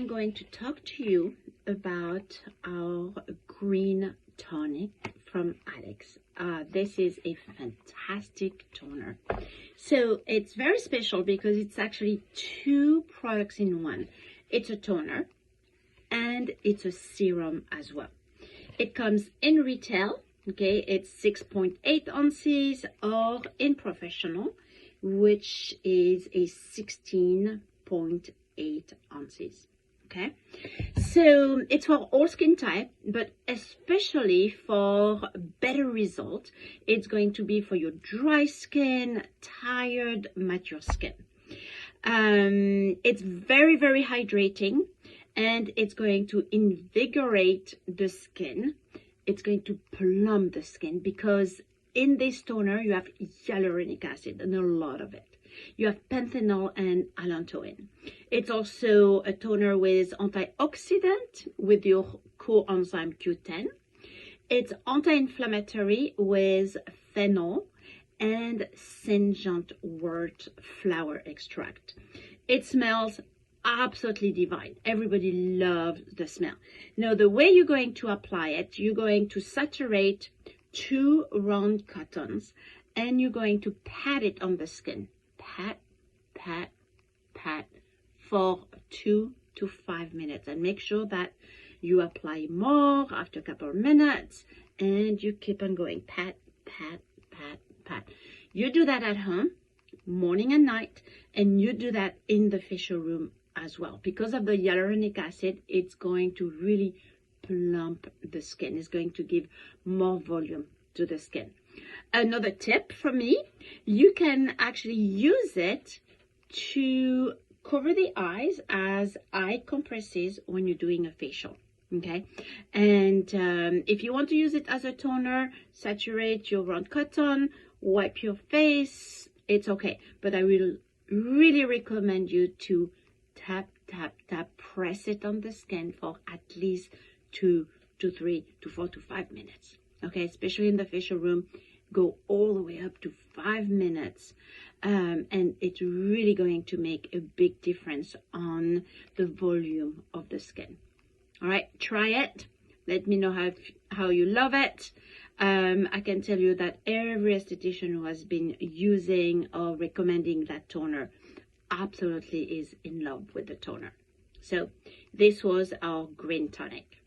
I'm going to talk to you about our green tonic from ALEX. This is a fantastic toner. So it's very special because it's actually two products in one. It's a toner and it's a serum as well. It comes in retail, okay, it's 6.8 ounces, or in professional, which is a 16.8 ounces. Okay, so it's for all skin type, but especially for better result, it's going to be for your dry skin, tired, mature skin. It's very, very hydrating, and it's going to invigorate the skin. It's going to plump the skin because in this toner you have hyaluronic acid and a lot of it. You have panthenol and allantoin. It's also a toner with antioxidant with your coenzyme Q10. It's anti-inflammatory with Fennel and St Wort flower extract. It smells absolutely divine. Everybody loves the smell. Now, the way you're going to apply it, you're going to saturate 2 round cottons and you're going to pat it on the skin. Pat, pat, pat for 2 to 5 minutes, and make sure that you apply more after a couple of minutes and you keep on going. Pat, pat, pat, pat. You do that at home morning and night, and you do that in the facial room as well. Because of the hyaluronic acid, it's going to really plump the skin. It's going to give more volume to the skin. Another tip from me, you can actually use it to cover the eyes as eye compresses when you're doing a facial. Okay, and if you want to use it as a toner, saturate your round cotton, wipe your face, it's okay. But I will really recommend you to tap, tap, tap, press it on the skin for at least 2 to 3 to 4 to 5 minutes. Okay, especially in the facial room, go all the way up to 5 minutes. And it's really going to make a big difference on the volume of the skin. All right, try it. Let me know how you love it. I can tell you that every esthetician who has been using or recommending that toner absolutely is in love with the toner. So this was our green tonic.